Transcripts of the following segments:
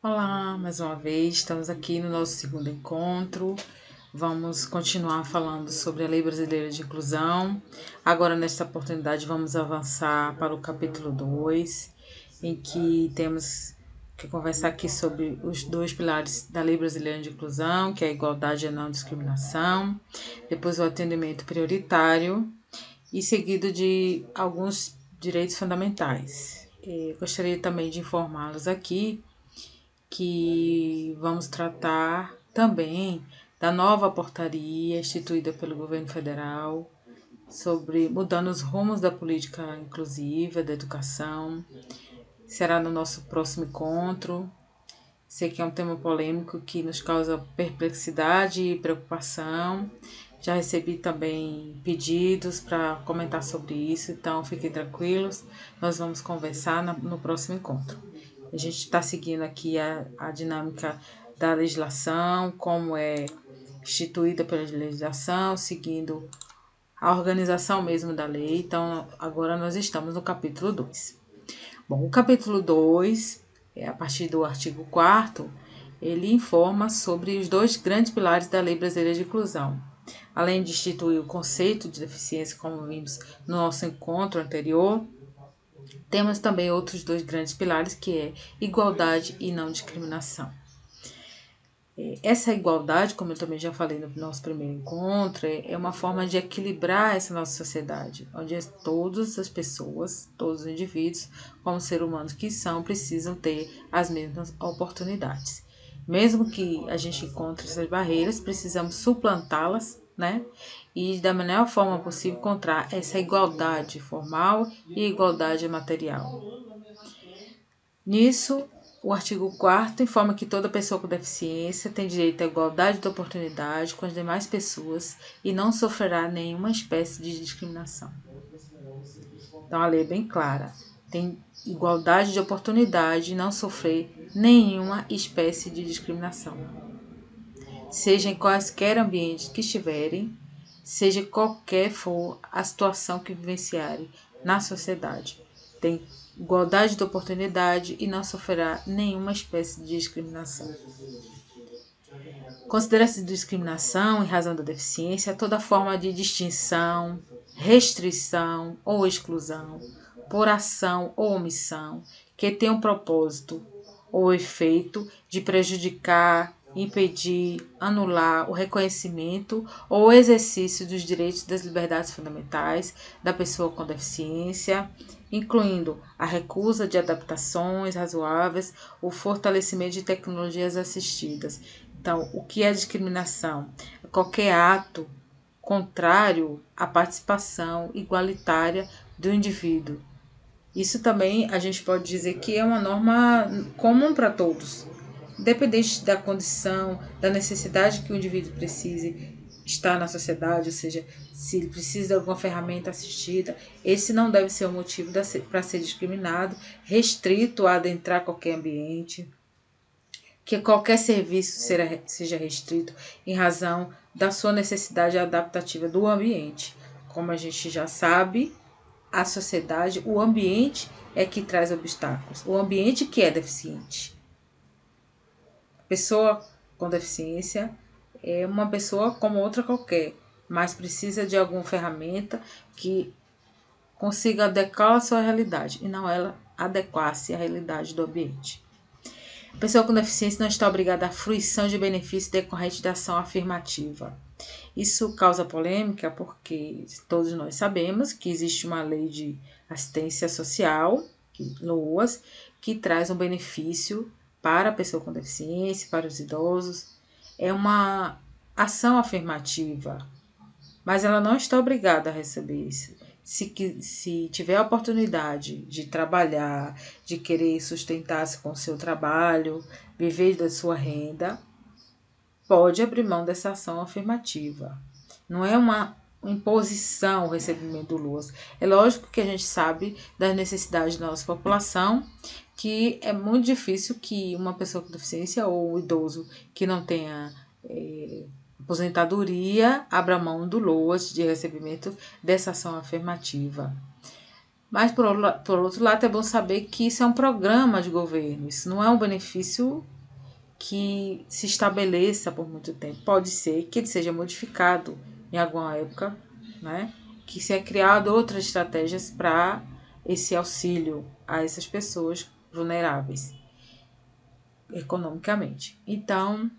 Olá, mais uma vez, estamos aqui no nosso segundo encontro. Vamos continuar falando sobre a Lei Brasileira de Inclusão. Agora, nesta oportunidade, vamos avançar para o capítulo 2, em que temos que conversar aqui sobre os dois pilares da Lei Brasileira de Inclusão, que é a igualdade e a não discriminação, depois o atendimento prioritário e seguido de alguns direitos fundamentais. Gostaria também de informá-los aqui que vamos tratar também da nova portaria instituída pelo governo federal sobre mudando os rumos da política inclusiva, da educação. Será no nosso próximo encontro. Sei que é um tema polêmico que nos causa perplexidade e preocupação. Já recebi também pedidos para comentar sobre isso, então fiquem tranquilos, nós vamos conversar no próximo encontro. A gente está seguindo aqui a dinâmica da legislação, como é instituída pela legislação, seguindo a organização mesmo da lei. Então, agora nós estamos no capítulo 2. Bom, o capítulo 2, a partir do artigo 4º, ele informa sobre os dois grandes pilares da Lei Brasileira de Inclusão. Além de instituir o conceito de deficiência, como vimos no nosso encontro anterior, temos também outros dois grandes pilares, que é igualdade e não discriminação. Essa igualdade, como eu também já falei no nosso primeiro encontro, é uma forma de equilibrar essa nossa sociedade, onde todas as pessoas, todos os indivíduos, como seres humanos que são, precisam ter as mesmas oportunidades. Mesmo que a gente encontre essas barreiras, precisamos suplantá-las, né? E da melhor forma possível encontrar essa igualdade formal e igualdade material. Nisso, o artigo 4º informa que toda pessoa com deficiência tem direito à igualdade de oportunidade com as demais pessoas e não sofrerá nenhuma espécie de discriminação. Então, a lei é bem clara. Tem igualdade de oportunidade e não sofrer nenhuma espécie de discriminação. Seja em quaisquer ambientes que estiverem, seja qualquer for a situação que vivenciarem na sociedade. Tem igualdade de oportunidade e não sofrerá nenhuma espécie de discriminação. Considera-se discriminação em razão da deficiência toda forma de distinção, restrição ou exclusão, por ação ou omissão, que tenha um propósito ou efeito de prejudicar, impedir, anular o reconhecimento ou o exercício dos direitos e das liberdades fundamentais da pessoa com deficiência, incluindo a recusa de adaptações razoáveis, o fortalecimento de tecnologias assistidas. Então, o que é discriminação? É qualquer ato contrário à participação igualitária do indivíduo. Isso também a gente pode dizer que é uma norma comum para todos, independente da condição, da necessidade que o indivíduo precise estar na sociedade, ou seja, se ele precisa de alguma ferramenta assistida, esse não deve ser o motivo para ser discriminado, restrito a adentrar qualquer ambiente, que qualquer serviço seja restrito em razão da sua necessidade adaptativa do ambiente. Como a gente já sabe, a sociedade, o ambiente é que traz obstáculos, o ambiente que é deficiente. A pessoa com deficiência é uma pessoa como outra qualquer, mas precisa de alguma ferramenta que consiga adequar a sua realidade e não ela adequar-se à realidade do ambiente. A pessoa com deficiência não está obrigada à fruição de benefícios decorrentes da ação afirmativa. Isso causa polêmica porque todos nós sabemos que existe uma lei de assistência social, LOAS, que traz um benefício para a pessoa com deficiência, para os idosos. É uma ação afirmativa, mas ela não está obrigada a receber isso. Se tiver a oportunidade de trabalhar, de querer sustentar-se com o seu trabalho, viver da sua renda, pode abrir mão dessa ação afirmativa. Não é uma imposição o recebimento do LOAS. É lógico que a gente sabe das necessidades da nossa população, que é muito difícil que uma pessoa com deficiência ou um idoso que não tenha aposentadoria, abra mão do LOAS de recebimento dessa ação afirmativa. Mas, por outro lado, é bom saber que isso é um programa de governo, isso não é um benefício que se estabeleça por muito tempo. Pode ser que ele seja modificado em alguma época, né? Que seja criado outras estratégias para esse auxílio a essas pessoas vulneráveis economicamente. Então,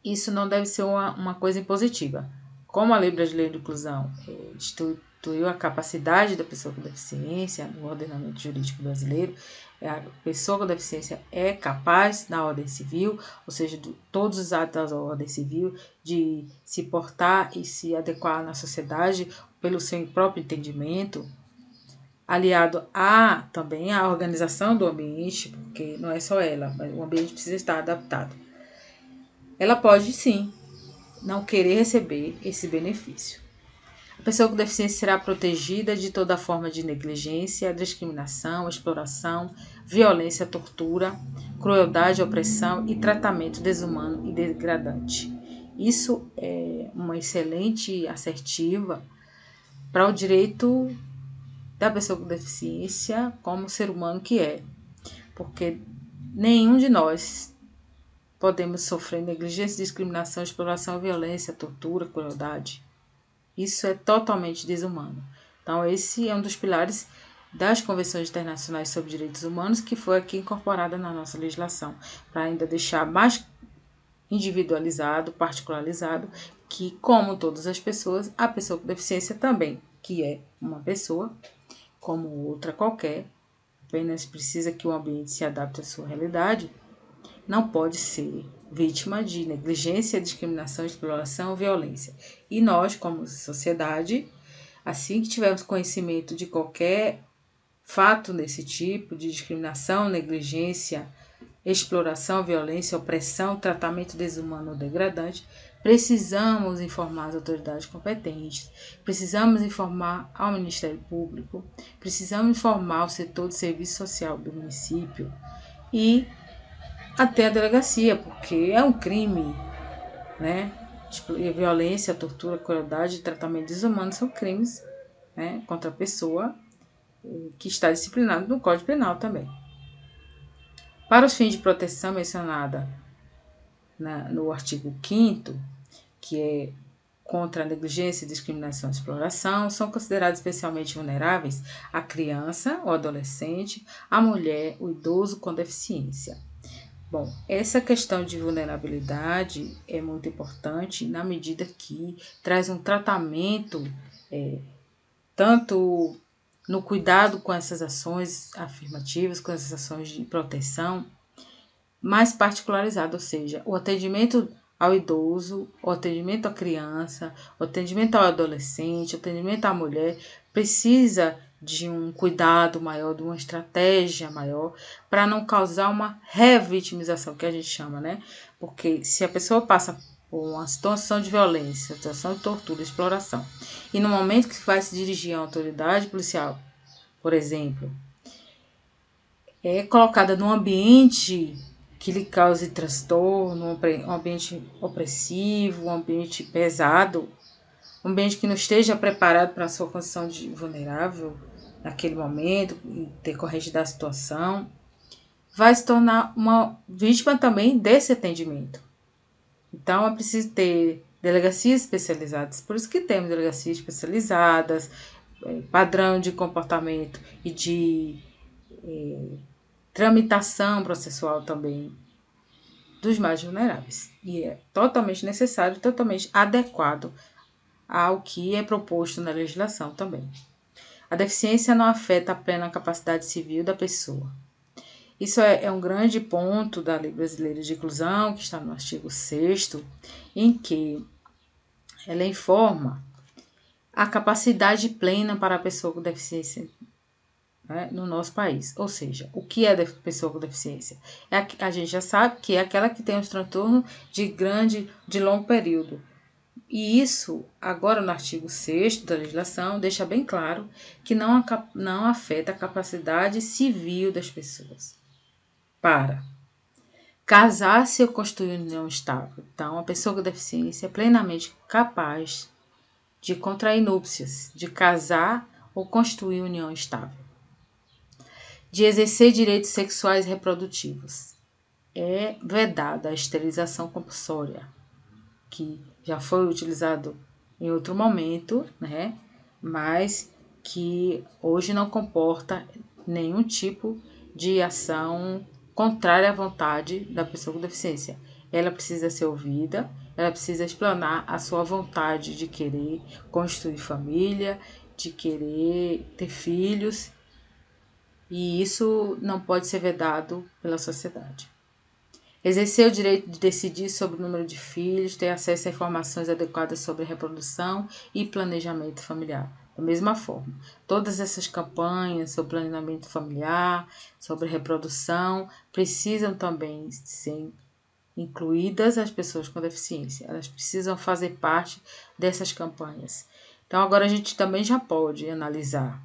isso não deve ser uma coisa impositiva. Como a Lei Brasileira de Inclusão instituiu a capacidade da pessoa com deficiência no ordenamento jurídico brasileiro, a pessoa com deficiência é capaz, na ordem civil, ou seja, de todos os atos da ordem civil, de se portar e se adequar na sociedade pelo seu próprio entendimento, aliado também à organização do ambiente, porque não é só ela, mas o ambiente precisa estar adaptado. Ela pode, sim, não querer receber esse benefício. A pessoa com deficiência será protegida de toda forma de negligência, discriminação, exploração, violência, tortura, crueldade, opressão e tratamento desumano e degradante. Isso é uma excelente assertiva para o direito da pessoa com deficiência como ser humano que é, porque nenhum de nós podemos sofrer negligência, discriminação, exploração, violência, tortura, crueldade. Isso é totalmente desumano. Então, esse é um dos pilares das convenções internacionais sobre direitos humanos que foi aqui incorporada na nossa legislação, para ainda deixar mais individualizado, particularizado, que, como todas as pessoas, a pessoa com deficiência também, que é uma pessoa, como outra qualquer, apenas precisa que o ambiente se adapte à sua realidade, não pode ser vítima de negligência, discriminação, exploração ou violência. E nós, como sociedade, assim que tivermos conhecimento de qualquer fato desse tipo, de discriminação, negligência, exploração, violência, opressão, tratamento desumano ou degradante, precisamos informar as autoridades competentes, precisamos informar ao Ministério Público, precisamos informar o setor de serviço social do município e até a delegacia, porque é um crime, né? Violência, tortura, crueldade e tratamento desumano são crimes, né, contra a pessoa que está disciplinado no Código Penal também. Para os fins de proteção mencionada no artigo 5º, que é contra a negligência, discriminação e exploração, são considerados especialmente vulneráveis a criança, o adolescente, a mulher, o idoso com deficiência. Bom, essa questão de vulnerabilidade é muito importante na medida que traz um tratamento tanto no cuidado com essas ações afirmativas, com essas ações de proteção, mais particularizado, ou seja, o atendimento ao idoso, o atendimento à criança, o atendimento ao adolescente, o atendimento à mulher, precisa de um cuidado maior, de uma estratégia maior, para não causar uma revitimização, que a gente chama, né? Porque se a pessoa passa por uma situação de violência, situação de tortura, exploração, e no momento que vai se dirigir à autoridade policial, por exemplo, é colocada num ambiente que lhe cause transtorno, um ambiente opressivo, um ambiente pesado, um ambiente que não esteja preparado para a sua condição de vulnerável naquele momento, em decorrente da situação, vai se tornar uma vítima também desse atendimento. Então, é preciso ter delegacias especializadas, por isso que temos delegacias especializadas, padrão de comportamento e de tramitação processual também dos mais vulneráveis. E é totalmente necessário, totalmente adequado ao que é proposto na legislação também. A deficiência não afeta a plena capacidade civil da pessoa. Isso é um grande ponto da Lei Brasileira de Inclusão, que está no artigo 6º, em que ela informa a capacidade plena para a pessoa com deficiência, né, no nosso país. Ou seja, o que é pessoa com deficiência? A gente já sabe que é aquela que tem um transtorno de longo período. E isso, agora no artigo 6º da legislação, deixa bem claro que não afeta a capacidade civil das pessoas para casar-se ou constituir união estável. Então, a pessoa com deficiência é plenamente capaz de contrair núpcias, de casar ou constituir união estável. De exercer direitos sexuais e reprodutivos. É vedada a esterilização compulsória, que já foi utilizado em outro momento, né? Mas que hoje não comporta nenhum tipo de ação contrária à vontade da pessoa com deficiência. Ela precisa ser ouvida, ela precisa explanar a sua vontade de querer construir família, de querer ter filhos, e isso não pode ser vedado pela sociedade. Exercer o direito de decidir sobre o número de filhos, ter acesso a informações adequadas sobre reprodução e planejamento familiar. Da mesma forma, todas essas campanhas sobre planejamento familiar, sobre reprodução, precisam também ser incluídas as pessoas com deficiência. Elas precisam fazer parte dessas campanhas. Então, agora a gente também já pode analisar.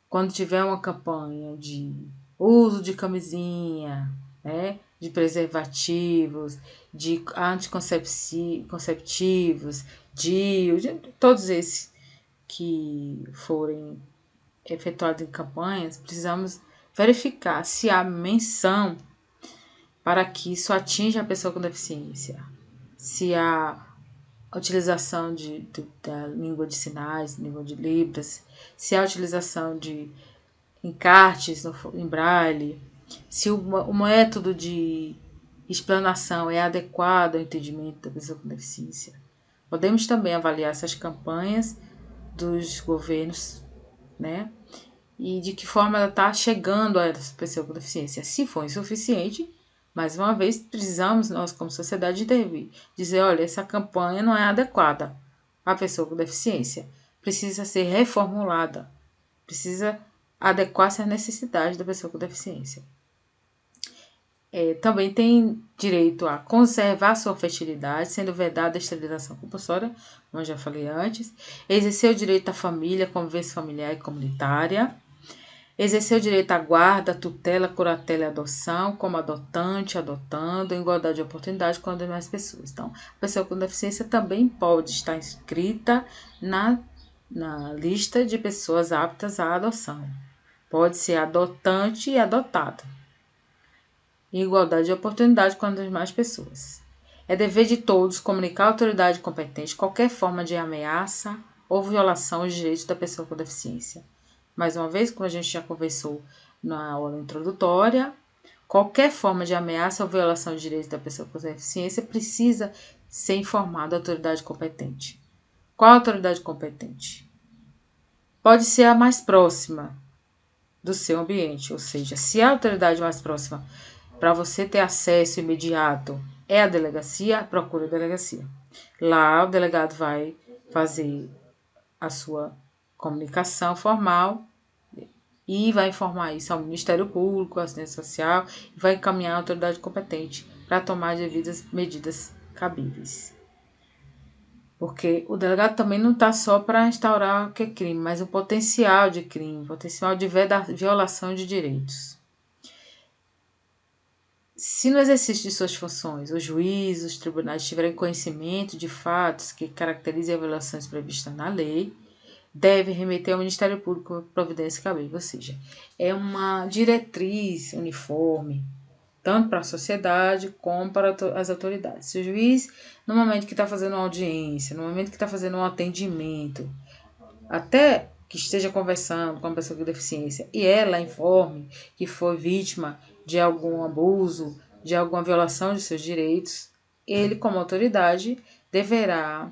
Quando tiver uma campanha de uso de camisinha, né, de preservativos, de anticonceptivos, de todos esses que forem efetuados em campanhas, precisamos verificar se há menção para que isso atinja a pessoa com deficiência, se há utilização da língua de sinais, língua de libras, se há utilização de encartes em braille, se o método de explanação é adequado ao entendimento da pessoa com deficiência. Podemos também avaliar essas campanhas dos governos, né? E de que forma ela está chegando a essa pessoa com deficiência. Se for insuficiente, mais uma vez, precisamos, nós como sociedade, intervir. Dizer, olha, essa campanha não é adequada à pessoa com deficiência. Precisa ser reformulada. Precisa adequar-se às necessidades da pessoa com deficiência. Também tem direito a conservar sua fertilidade, sendo vedada a esterilização compulsória, como eu já falei antes. Exercer o direito à família, convivência familiar e comunitária. Exercer o direito à guarda, tutela, curatela e adoção, como adotante, adotando, em igualdade de oportunidade com as demais pessoas. Então, a pessoa com deficiência também pode estar inscrita na lista de pessoas aptas à adoção. Pode ser adotante e adotado. Em igualdade de oportunidade com as demais pessoas. É dever de todos comunicar à autoridade competente qualquer forma de ameaça ou violação aos direitos da pessoa com deficiência. Mais uma vez, como a gente já conversou na aula introdutória, qualquer forma de ameaça ou violação de direitos da pessoa com deficiência precisa ser informada à autoridade competente. Qual a autoridade competente? Pode ser a mais próxima do seu ambiente, ou seja, se a autoridade mais próxima para você ter acesso imediato é a delegacia, procure a delegacia. Lá o delegado vai fazer a sua comunicação formal e vai informar isso ao Ministério Público, à Assistência Social, e vai encaminhar a autoridade competente para tomar as devidas medidas cabíveis. Porque o delegado também não está só para instaurar o que é crime, mas o potencial de crime, o potencial de violação de direitos. Se no exercício de suas funções, os juízes, os tribunais tiverem conhecimento de fatos que caracterizem as violações previstas na lei, deve remeter ao Ministério Público a providência cabível, ou seja, é uma diretriz uniforme, tanto para a sociedade como para as autoridades. Se o juiz, no momento que está fazendo uma audiência, no momento que está fazendo um atendimento, até que esteja conversando com a pessoa com deficiência e ela informe que foi vítima de algum abuso, de alguma violação de seus direitos, ele, como autoridade, deverá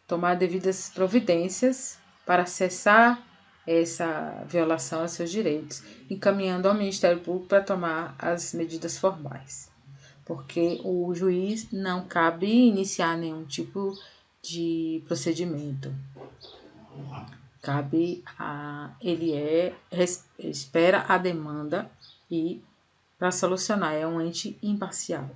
tomar devidas providências para cessar essa violação aos seus direitos, encaminhando ao Ministério Público para tomar as medidas formais. Porque o juiz não cabe iniciar nenhum tipo de procedimento. Cabe espera a demanda e para solucionar, é um ente imparcial.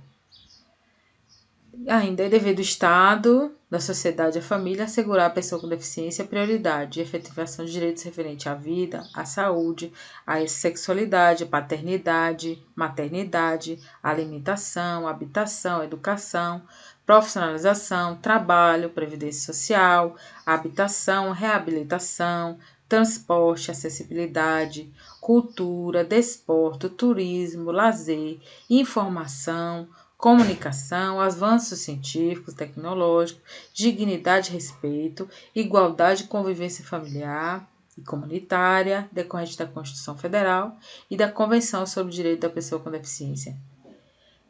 Ainda é dever do Estado, da sociedade e da família assegurar à pessoa com deficiência a prioridade de efetivação de direitos referentes à vida, à saúde, à sexualidade, à paternidade, maternidade, alimentação, habitação, educação, profissionalização, trabalho, previdência social, habitação, reabilitação, transporte, acessibilidade, cultura, desporto, turismo, lazer, informação, comunicação, avanços científicos, tecnológicos, dignidade e respeito, igualdade e convivência familiar e comunitária, decorrente da Constituição Federal e da Convenção sobre o Direito da Pessoa com Deficiência.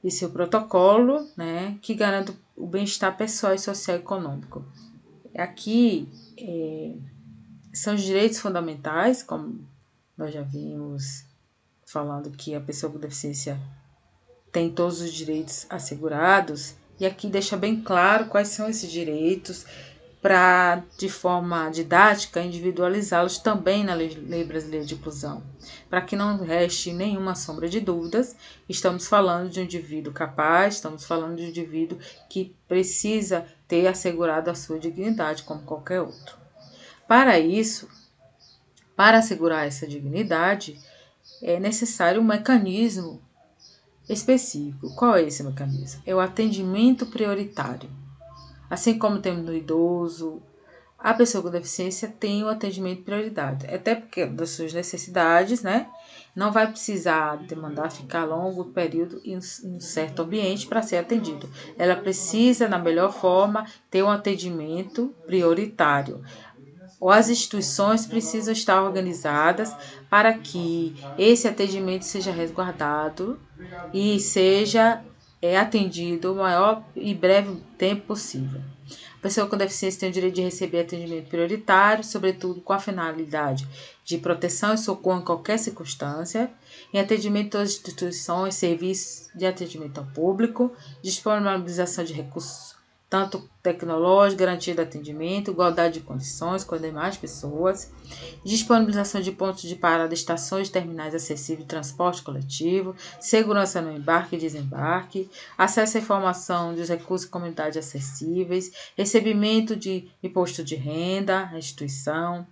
E seu protocolo, né, que garante o bem-estar pessoal e social e econômico. Aqui são os direitos fundamentais, como nós já vimos falando que a pessoa com deficiência tem todos os direitos assegurados, e aqui deixa bem claro quais são esses direitos para, de forma didática, individualizá-los também na Lei Brasileira de Inclusão. Para que não reste nenhuma sombra de dúvidas, estamos falando de um indivíduo capaz, estamos falando de um indivíduo que precisa ter assegurado a sua dignidade como qualquer outro. Para isso, para assegurar essa dignidade, é necessário um mecanismo específico. Qual é esse mecanismo? É o atendimento prioritário. Assim como temos no idoso, a pessoa com deficiência tem o atendimento prioridade. Até porque das suas necessidades, né? Não vai precisar demandar ficar longo período em um certo ambiente para ser atendido. Ela precisa, na melhor forma, ter um atendimento prioritário. Ou as instituições precisam estar organizadas para que esse atendimento seja resguardado e seja atendido o maior e breve tempo possível. A pessoa com deficiência tem o direito de receber atendimento prioritário, sobretudo com a finalidade de proteção e socorro em qualquer circunstância, em atendimento às instituições, serviços de atendimento ao público, disponibilização de recursos tanto tecnológico, garantia de atendimento, igualdade de condições com as demais pessoas, disponibilização de pontos de parada, estações e terminais acessíveis de transporte coletivo, segurança no embarque e desembarque, acesso à informação dos recursos comunitários acessíveis, recebimento de imposto de renda, instituição,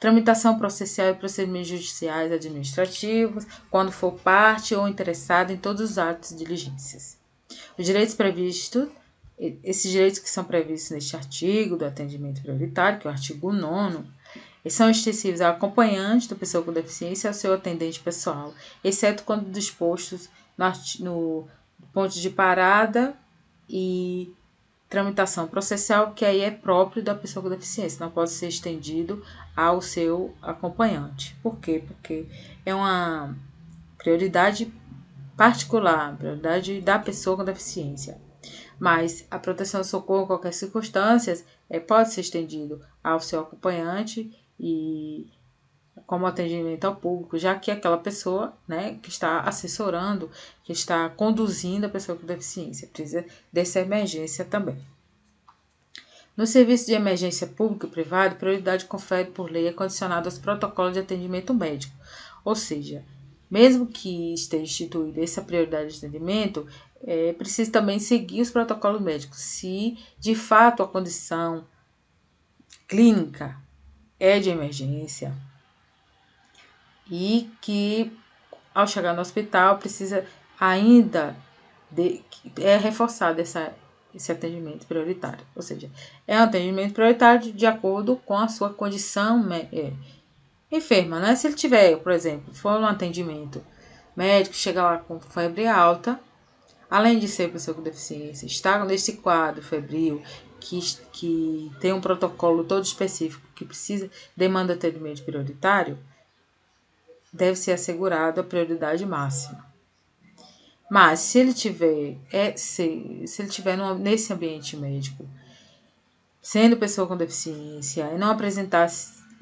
tramitação processual e procedimentos judiciais administrativos, quando for parte ou interessado em todos os atos e diligências. Os direitos previstos Esses direitos que são previstos neste artigo do atendimento prioritário, que é o artigo 9º, são extensivos ao acompanhante da pessoa com deficiência e ao seu atendente pessoal, exceto quando dispostos no ponto de parada e tramitação processual, que aí é próprio da pessoa com deficiência, não pode ser estendido ao seu acompanhante. Por quê? Porque é uma prioridade particular, prioridade da pessoa com deficiência. Mas a proteção e socorro em qualquer circunstância pode ser estendido ao seu acompanhante e como atendimento ao público, já que aquela pessoa, né, que está assessorando, que está conduzindo a pessoa com deficiência, precisa dessa emergência também. No serviço de emergência público e privado, prioridade confere por lei é condicionada aos protocolos de atendimento médico, ou seja, mesmo que esteja instituída essa prioridade de atendimento, precisa também seguir os protocolos médicos. Se de fato a condição clínica é de emergência e que ao chegar no hospital precisa ainda reforçado esse atendimento prioritário. Ou seja, é um atendimento prioritário de acordo com a sua condição enferma, né? Se ele tiver, por exemplo, for um atendimento médico, chega lá com febre alta, além de ser pessoa com deficiência, está nesse quadro febril, que tem um protocolo todo específico, que demanda atendimento prioritário, deve ser assegurado a prioridade máxima. Mas se ele tiver, nesse ambiente médico, sendo pessoa com deficiência, e não apresentar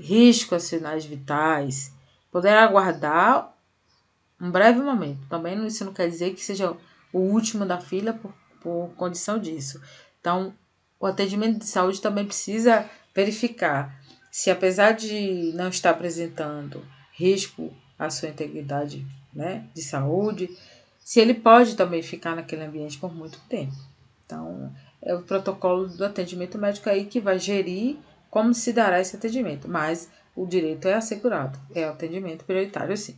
risco aos sinais vitais, poderá aguardar um breve momento. Também isso não quer dizer que seja o último da fila por condição disso. Então, o atendimento de saúde também precisa verificar se, apesar de não estar apresentando risco à sua integridade, né, de saúde, se ele pode também ficar naquele ambiente por muito tempo. Então, é o protocolo do atendimento médico aí que vai gerir como se dará esse atendimento, mas o direito é assegurado, é o atendimento prioritário, sim.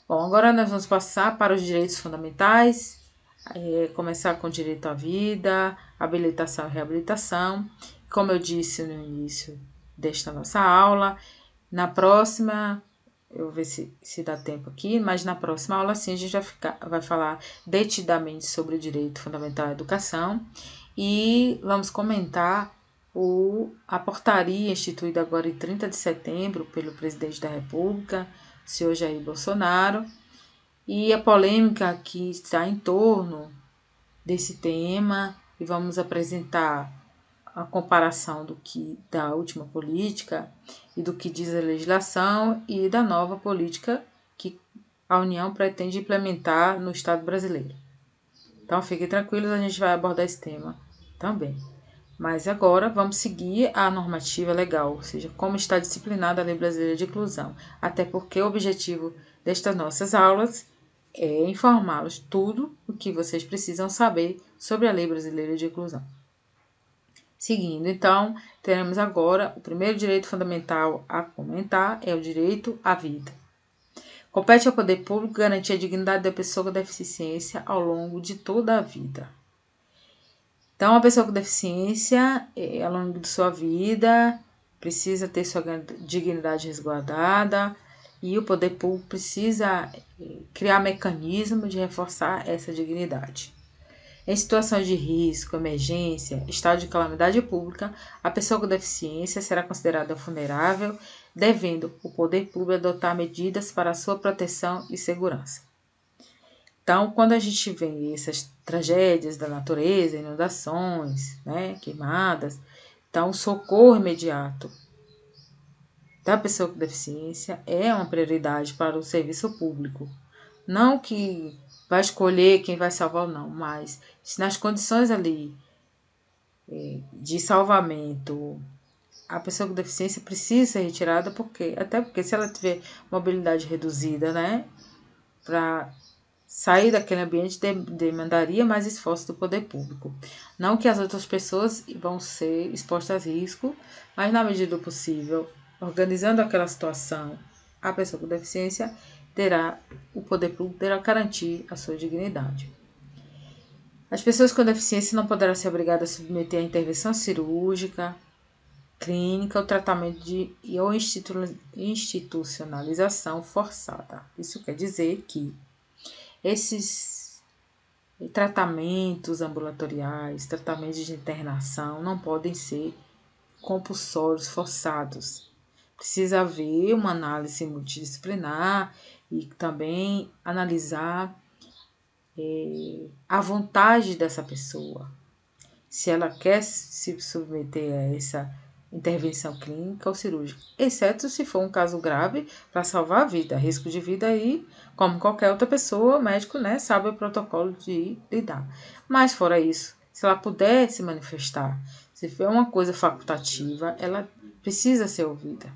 Bom, agora nós vamos passar para os direitos fundamentais, começar com o direito à vida, habilitação e reabilitação. Como eu disse no início desta nossa aula, na próxima, eu vou ver se dá tempo aqui, mas na próxima aula sim a gente vai falar detidamente sobre o direito fundamental à educação e vamos comentar a portaria instituída agora em 30 de setembro pelo presidente da República, o senhor Jair Bolsonaro, e a polêmica que está em torno desse tema, e vamos apresentar a comparação da última política e do que diz a legislação e da nova política que a União pretende implementar no Estado brasileiro. Então fiquem tranquilos, a gente vai abordar esse tema também. Mas agora vamos seguir a normativa legal, ou seja, como está disciplinada a Lei Brasileira de Inclusão, até porque o objetivo destas nossas aulas é informá-los tudo o que vocês precisam saber sobre a Lei Brasileira de Inclusão. Seguindo, então, teremos agora o primeiro direito fundamental a comentar, é o direito à vida. Compete ao poder público garantir a dignidade da pessoa com deficiência ao longo de toda a vida. Então, a pessoa com deficiência, ao longo de sua vida, precisa ter sua dignidade resguardada e o poder público precisa criar mecanismos de reforçar essa dignidade. Em situações de risco, emergência, estado de calamidade pública, a pessoa com deficiência será considerada vulnerável, devendo o poder público adotar medidas para a sua proteção e segurança. Então, quando a gente vê essas tragédias da natureza, inundações, queimadas, então o socorro imediato da pessoa com deficiência é uma prioridade para o serviço público. Não que vai escolher quem vai salvar ou não, mas se nas condições ali de salvamento a pessoa com deficiência precisa ser retirada, até porque se ela tiver mobilidade reduzida, para sair daquele ambiente demandaria mais esforço do poder público. Não que as outras pessoas vão ser expostas a risco, mas na medida do possível, organizando aquela situação, a pessoa com deficiência o poder público terá garantir a sua dignidade. As pessoas com deficiência não poderão ser obrigadas a submeter a intervenção cirúrgica, clínica, ou tratamento ou institucionalização forçada. Isso quer dizer que esses tratamentos ambulatoriais, tratamentos de internação, não podem ser compulsórios, forçados. Precisa haver uma análise multidisciplinar e também analisar a vontade dessa pessoa. Se ela quer se submeter a essa intervenção clínica ou cirúrgica, exceto se for um caso grave para salvar a vida, risco de vida aí, como qualquer outra pessoa, o médico sabe o protocolo de lidar. Mas fora isso, se ela puder se manifestar, se for uma coisa facultativa, ela precisa ser ouvida.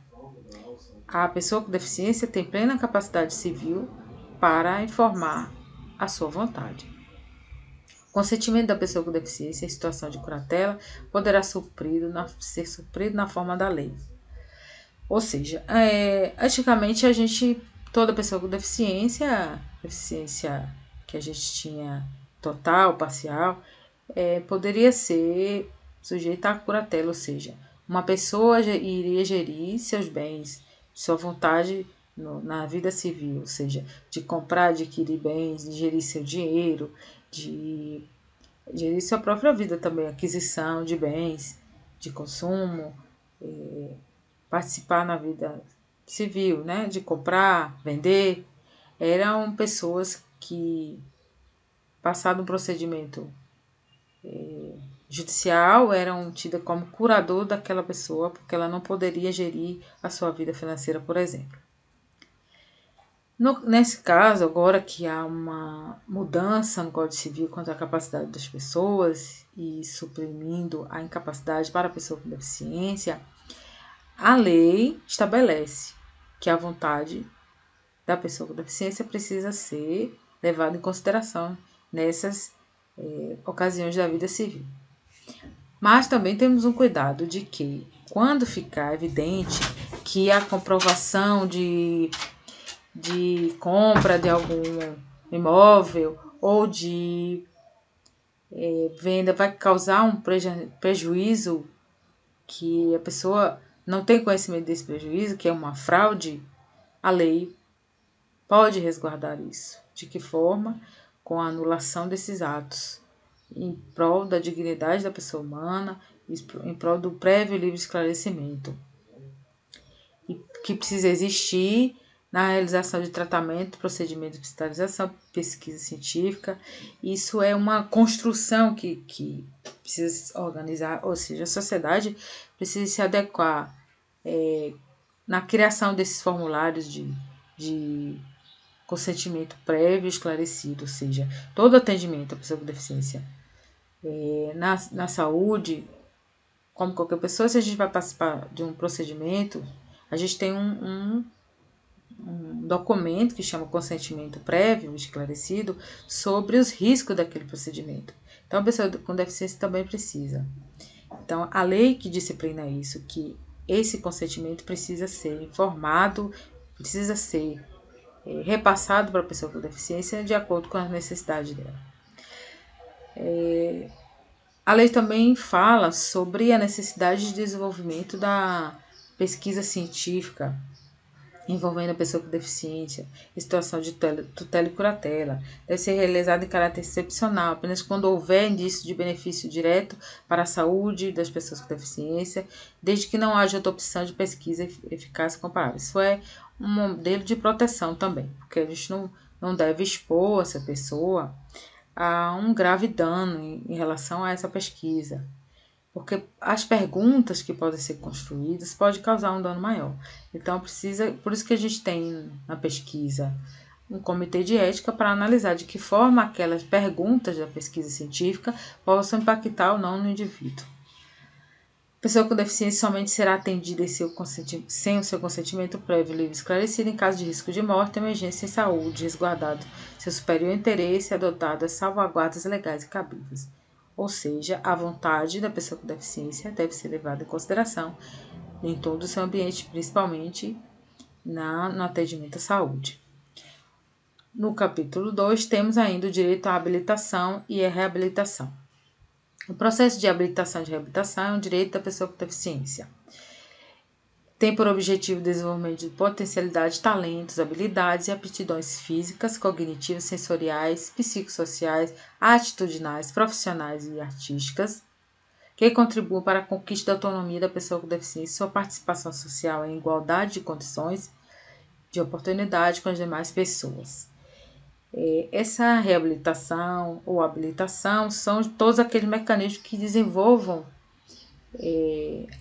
A pessoa com deficiência tem plena capacidade civil para informar a sua vontade. O consentimento da pessoa com deficiência em situação de curatela poderá ser suprido na forma da lei. Ou seja, antigamente toda pessoa com deficiência que a gente tinha total, parcial, poderia ser sujeita à curatela, ou seja, uma pessoa iria gerir seus bens, sua vontade na vida civil, ou seja, de comprar, adquirir bens, de gerir seu dinheiro, de gerir sua própria vida também, aquisição de bens, de consumo, participar na vida civil, de comprar, vender. Eram pessoas que, passado um procedimento judicial, eram tidas como curador daquela pessoa, porque ela não poderia gerir a sua vida financeira, por exemplo. Nesse caso, agora que há uma mudança no Código Civil quanto à capacidade das pessoas e suprimindo a incapacidade para a pessoa com deficiência, a lei estabelece que a vontade da pessoa com deficiência precisa ser levada em consideração nessas ocasiões da vida civil. Mas também temos um cuidado de que, quando ficar evidente que a comprovação de compra de algum imóvel ou de venda vai causar um prejuízo que a pessoa não tem conhecimento desse prejuízo, que é uma fraude, a lei pode resguardar isso. De que forma? Com a anulação desses atos, em prol da dignidade da pessoa humana, em prol do prévio e livre esclarecimento, e que precisa existir na realização de tratamento, procedimento de hospitalização, pesquisa científica. Isso é uma construção que precisa se organizar, ou seja, a sociedade precisa se adequar na criação desses formulários de consentimento prévio esclarecido, ou seja, todo atendimento à pessoa com deficiência na saúde, como qualquer pessoa, se a gente vai participar de um procedimento, a gente tem um documento que chama consentimento prévio esclarecido sobre os riscos daquele procedimento. Então, a pessoa com deficiência também precisa. Então, a lei que disciplina isso, que esse consentimento precisa ser informado, precisa ser repassado para a pessoa com deficiência de acordo com as necessidades dela. A lei também fala sobre a necessidade de desenvolvimento da pesquisa científica envolvendo a pessoa com deficiência, em situação de tutela e curatela. Deve ser realizada em caráter excepcional, apenas quando houver indício de benefício direto para a saúde das pessoas com deficiência, desde que não haja outra opção de pesquisa eficaz e comparável. Isso é um modelo de proteção também, porque a gente não deve expor essa pessoa a um grave dano em relação a essa pesquisa, porque as perguntas que podem ser construídas podem causar um dano maior. Então, por isso que a gente tem na pesquisa um comitê de ética para analisar de que forma aquelas perguntas da pesquisa científica possam impactar ou não no indivíduo. A pessoa com deficiência somente será atendida sem o seu consentimento prévio livre e esclarecido em caso de risco de morte, emergência em saúde, resguardado seu superior interesse e adotado as salvaguardas legais e cabíveis. Ou seja, a vontade da pessoa com deficiência deve ser levada em consideração em todo o seu ambiente, principalmente no atendimento à saúde. No capítulo 2, temos ainda o direito à habilitação e à reabilitação. O processo de habilitação e de reabilitação é um direito da pessoa com deficiência. Tem por objetivo o desenvolvimento de potencialidade, talentos, habilidades e aptidões físicas, cognitivas, sensoriais, psicossociais, atitudinais, profissionais e artísticas, que contribuam para a conquista da autonomia da pessoa com deficiência e sua participação social em igualdade de condições de oportunidade com as demais pessoas. Essa reabilitação ou habilitação são todos aqueles mecanismos que desenvolvam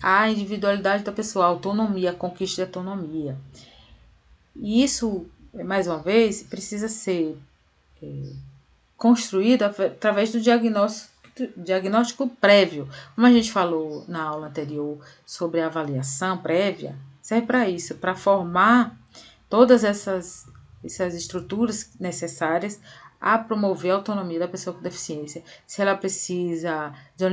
a individualidade da pessoa, a autonomia, a conquista de autonomia. E isso, mais uma vez, precisa ser construído através do diagnóstico prévio. Como a gente falou na aula anterior sobre a avaliação prévia, serve para isso, para formar todas essas estruturas necessárias a promover a autonomia da pessoa com deficiência. Se ela precisa de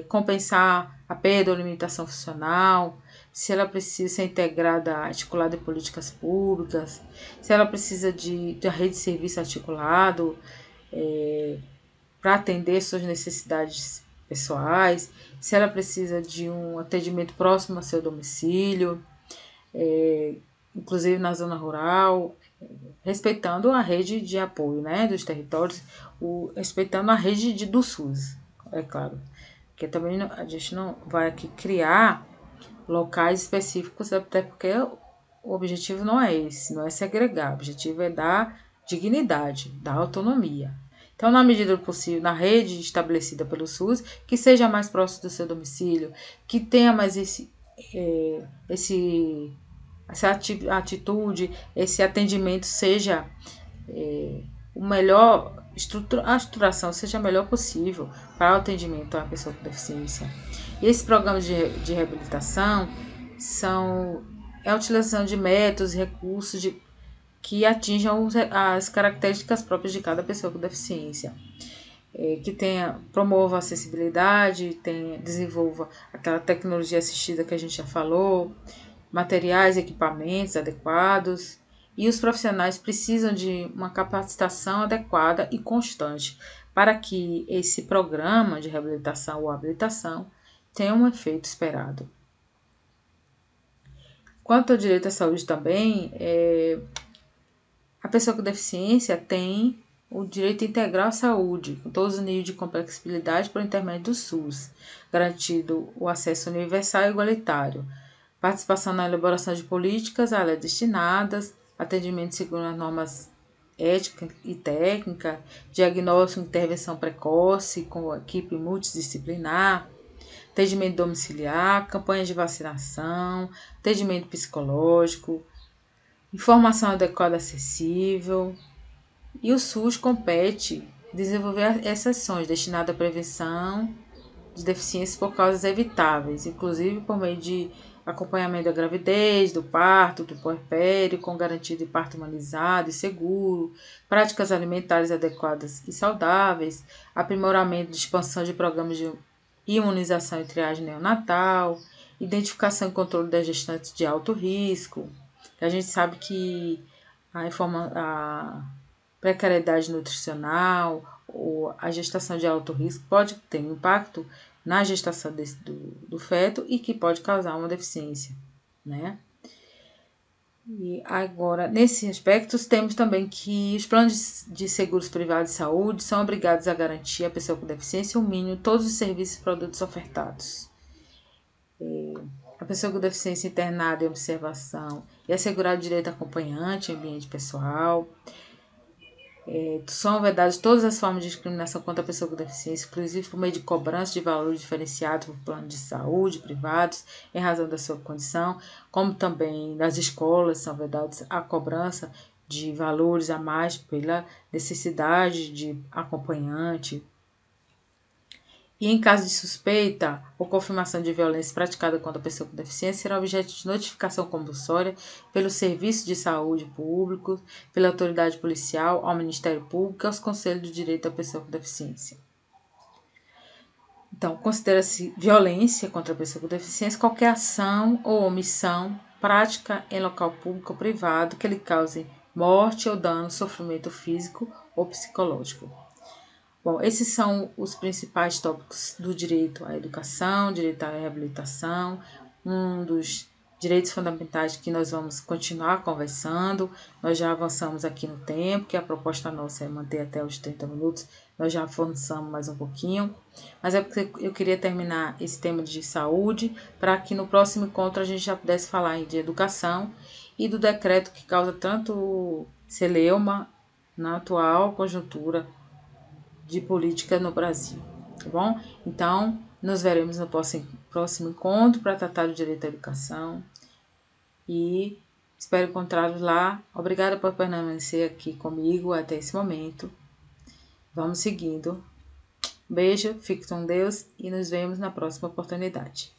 compensar a perda ou limitação funcional, se ela precisa ser integrada, articulada em políticas públicas, se ela precisa de rede de serviço articulado para atender suas necessidades pessoais, se ela precisa de um atendimento próximo ao seu domicílio, inclusive na zona rural, respeitando a rede de apoio, né, dos territórios, respeitando a rede do SUS, é claro. Porque também a gente não vai aqui criar locais específicos, até porque o objetivo não é esse, não é segregar, o objetivo é dar dignidade, dar autonomia. Então, na medida do possível, na rede estabelecida pelo SUS, que seja mais próximo do seu domicílio, que tenha mais essa atitude, esse atendimento seja o melhor, a estruturação seja a melhor possível para o atendimento à pessoa com deficiência. E esses programas de reabilitação são a utilização de métodos, recursos que atinjam as características próprias de cada pessoa com deficiência. que promova a acessibilidade, desenvolva aquela tecnologia assistida que a gente já falou, materiais e equipamentos adequados, e os profissionais precisam de uma capacitação adequada e constante para que esse programa de reabilitação ou habilitação tenha um efeito esperado. Quanto ao direito à saúde também, a pessoa com deficiência tem o direito integral à saúde, com todos os níveis de complexibilidade por intermédio do SUS, garantido o acesso universal e igualitário, participação na elaboração de políticas a elas destinadas, atendimento segundo as normas ética e técnica, diagnóstico e intervenção precoce com equipe multidisciplinar, atendimento domiciliar, campanhas de vacinação, atendimento psicológico, informação adequada e acessível. E o SUS compete desenvolver exceções destinadas à prevenção de deficiências por causas evitáveis, inclusive por meio de acompanhamento da gravidez, do parto, do puerpério, com garantia de parto humanizado e seguro, práticas alimentares adequadas e saudáveis, aprimoramento de expansão de programas de imunização e triagem neonatal, identificação e controle das gestantes de alto risco. A gente sabe que a precariedade nutricional ou a gestação de alto risco pode ter um impacto na gestação do feto e que pode causar uma deficiência, né? E agora, nesses aspectos, temos também que os planos de seguros privados de saúde são obrigados a garantir à pessoa com deficiência o mínimo de todos os serviços e produtos ofertados. A pessoa com deficiência internada em observação e assegurar o direito a acompanhante em ambiente pessoal. São vedadas todas as formas de discriminação contra a pessoa com deficiência, inclusive por meio de cobrança de valores diferenciados por planos de saúde privados, em razão da sua condição, como também nas escolas são vedadas a cobrança de valores a mais pela necessidade de acompanhante. E em caso de suspeita ou confirmação de violência praticada contra a pessoa com deficiência, será objeto de notificação compulsória pelo Serviço de Saúde Público, pela autoridade policial, ao Ministério Público e aos Conselhos do Direito da Pessoa com Deficiência. Então, considera-se violência contra a pessoa com deficiência qualquer ação ou omissão prática em local público ou privado que lhe cause morte ou dano, sofrimento físico ou psicológico. Bom, esses são os principais tópicos do direito à educação, direito à reabilitação, um dos direitos fundamentais que nós vamos continuar conversando. Nós já avançamos aqui no tempo, que a proposta nossa é manter até os 30 minutos, nós já avançamos mais um pouquinho, mas é porque eu queria terminar esse tema de saúde, para que no próximo encontro a gente já pudesse falar de educação e do decreto que causa tanto celeuma na atual conjuntura de política no Brasil, tá bom? Então, nos veremos no próximo encontro para tratar do direito à educação e espero encontrá-los lá. Obrigada por permanecer aqui comigo até esse momento. Vamos seguindo. Beijo, fique com Deus e nos vemos na próxima oportunidade.